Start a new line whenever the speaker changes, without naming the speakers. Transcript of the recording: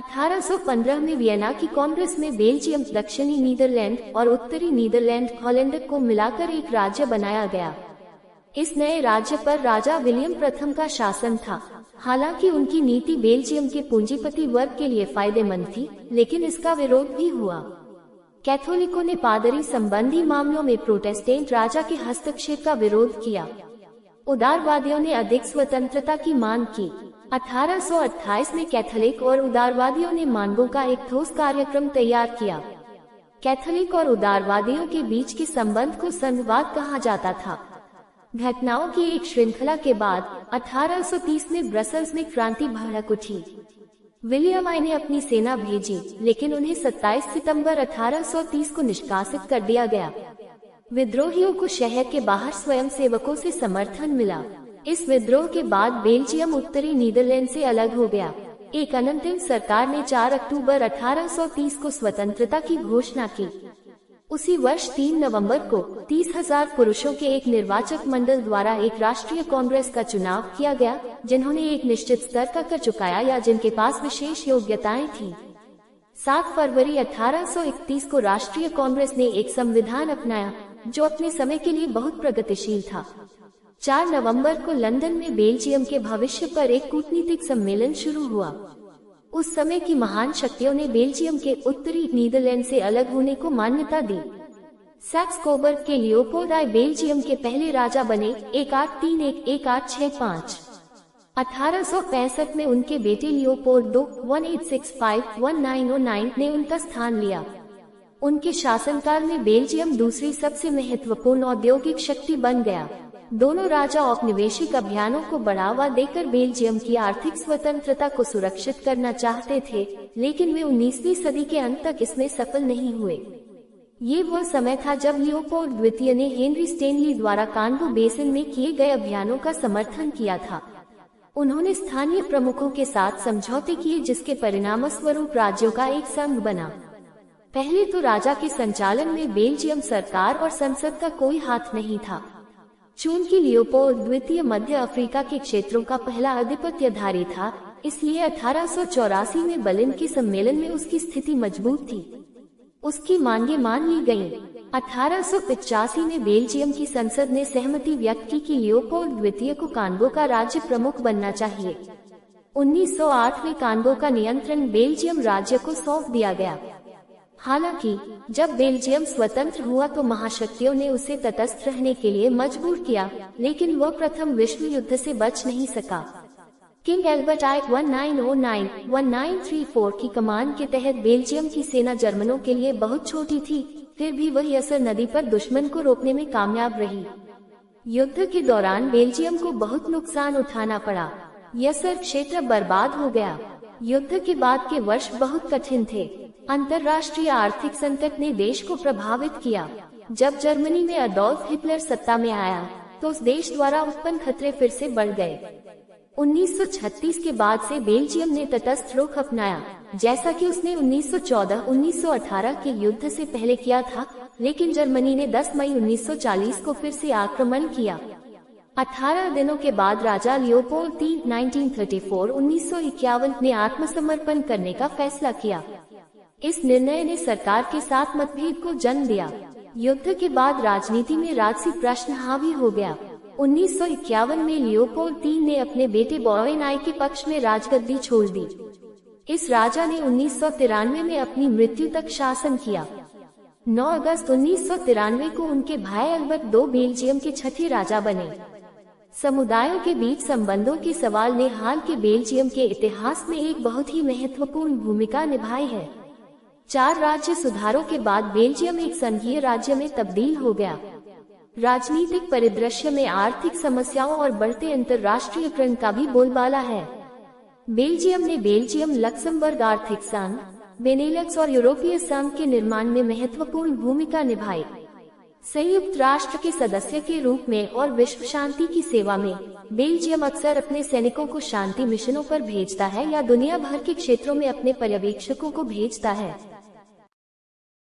1815 में वियना की कांग्रेस में बेल्जियम, दक्षिणी नीदरलैंड और उत्तरी नीदरलैंड हॉलैंड को मिलाकर एक राज्य बनाया गया। इस नए राज्य पर राजा विलियम प्रथम का शासन था। हालांकि उनकी नीति बेल्जियम के पूंजीपति वर्ग के लिए फायदेमंद थी, लेकिन इसका विरोध भी हुआ। कैथोलिकों ने पादरी संबंधी मामलों में प्रोटेस्टेंट राजा के हस्तक्षेप का विरोध किया। उदारवादियों ने अधिक स्वतंत्रता की मांग की। 1828 में कैथोलिक और उदारवादियों ने मांगों का एक ठोस कार्यक्रम तैयार किया। कैथोलिक और उदारवादियों के बीच के संबंध को संघवाद कहा जाता था। घटनाओं की एक श्रृंखला के बाद 1830 में ब्रसल्स में क्रांति भड़क उठी। विलियम आई ने अपनी सेना भेजी, लेकिन उन्हें 27 सितंबर 1830 को निष्कासित कर दिया गया। विद्रोहियों को शहर के बाहर स्वयंसेवकों से समर्थन मिला। इस विद्रोह के बाद बेल्जियम उत्तरी नीदरलैंड से अलग हो गया। एक अनंतिम सरकार ने 4 अक्टूबर 1830 को स्वतंत्रता की घोषणा की। उसी वर्ष 3 नवंबर को 30,000 पुरुषों के एक निर्वाचक मंडल द्वारा एक राष्ट्रीय कांग्रेस का चुनाव किया गया, जिन्होंने एक निश्चित स्तर का कर चुकाया या जिनके पास विशेष योग्यताएं थीं। 7 फरवरी 1831 को राष्ट्रीय कांग्रेस ने एक संविधान अपनाया, जो अपने समय के लिए बहुत प्रगतिशील था। 4 नवंबर को लंदन में बेल्जियम के भविष्य पर एक कूटनीतिक सम्मेलन शुरू हुआ। उस समय की महान शक्तियों ने बेल्जियम के उत्तरी नीदरलैंड से अलग होने को मान्यता दी। सैक्स कोबर्ग के लियोपोल्ड आई बेल्जियम के पहले राजा बने। 1831-1865 1865 में उनके बेटे लियोपोल्ड II 1865-1909 ने उनका स्थान लिया। उनके शासनकाल में बेल्जियम दूसरी सबसे महत्वपूर्ण औद्योगिक शक्ति बन गया। दोनों राजा औपनिवेशिक अभियानों को बढ़ावा देकर बेल्जियम की आर्थिक स्वतंत्रता को सुरक्षित करना चाहते थे, लेकिन वे 19वीं सदी के अंत तक इसमें सफल नहीं हुए। ये वह समय था जब लियोपोल्ड द्वितीय ने हेनरी स्टेनली द्वारा कांगो बेसिन में किए गए अभियानों का समर्थन किया था। उन्होंने स्थानीय प्रमुखों के साथ समझौते किए, जिसके परिणामस्वरूप राज्यों का एक संघ बना। पहले तो राजा के संचालन में बेल्जियम सरकार और संसद का कोई हाथ नहीं था। चूंकि लियोपोल्ड द्वितीय मध्य अफ्रीका के क्षेत्रों का पहला आधिपत्यधारी था, इसलिए 1884 में बर्लिन के सम्मेलन में उसकी स्थिति मजबूत थी। उसकी मांगें मान ली गयीं। 1885 में बेल्जियम की संसद ने सहमति व्यक्त की कि लियोपोल्ड द्वितीय को कांगो का राज्य प्रमुख बनना चाहिए। 1908 में कांगो का नियंत्रण बेल्जियम राज्य को सौंप दिया गया। हालांकि जब बेल्जियम स्वतंत्र हुआ तो महाशक्तियों ने उसे तटस्थ रहने के लिए मजबूर किया, लेकिन वह प्रथम विश्व युद्ध से बच नहीं सका। किंग एल्बर्ट आई 1909-1934 की कमान के तहत बेल्जियम की सेना जर्मनों के लिए बहुत छोटी थी, फिर भी वह यसर नदी पर दुश्मन को रोकने में कामयाब रही। युद्ध के दौरान बेल्जियम को बहुत नुकसान उठाना पड़ा। यसर क्षेत्र बर्बाद हो गया। युद्ध के बाद के वर्ष बहुत कठिन थे। अंतर्राष्ट्रीय आर्थिक संकट ने देश को प्रभावित किया। जब जर्मनी में अडोल्फ हिटलर सत्ता में आया, तो उस देश द्वारा उत्पन्न खतरे फिर से बढ़ गए। 1936 के बाद से बेल्जियम ने तटस्थ रुख अपनाया, जैसा कि उसने 1914-1918 के युद्ध से पहले किया था, लेकिन जर्मनी ने 10 मई 1940 को फिर से आक्रमण किया। 18 दिनों के बाद राजा लियोपोल्ड III 1934-1951 ने आत्मसमर्पण करने का फैसला किया। इस निर्णय ने सरकार के साथ मतभेद को जन्म दिया। युद्ध के बाद राजनीति में राजसी प्रश्न हावी हो गया। 1951 में लियोपोल्ड III ने अपने बेटे बॉयन आई के पक्ष में राजगद्दी छोड़ दी। इस राजा ने 1993 में अपनी मृत्यु तक शासन किया। 9 अगस्त 1993 को उनके भाई अल्बर्ट II बेल्जियम के छठे राजा बने। समुदायों के बीच संबंधों के सवाल ने हाल के बेल्जियम के इतिहास में एक बहुत ही महत्वपूर्ण भूमिका निभाई है। 4 राज्य सुधारों के बाद बेल्जियम एक संघीय राज्य में तब्दील हो गया। राजनीतिक परिदृश्य में आर्थिक समस्याओं और बढ़ते अंतर्राष्ट्रीयकरण का भी बोलबाला है। बेल्जियम ने बेल्जियम लक्समबर्ग आर्थिक संघ, बेनेलक्स और यूरोपीय संघ के निर्माण में महत्वपूर्ण भूमिका निभाई। संयुक्त राष्ट्र के सदस्य के रूप में और विश्व शांति की सेवा में बेल्जियम अक्सर अपने सैनिकों को शांति मिशनों पर भेजता है या दुनिया भर के क्षेत्रों में अपने पर्यवेक्षकों को भेजता है।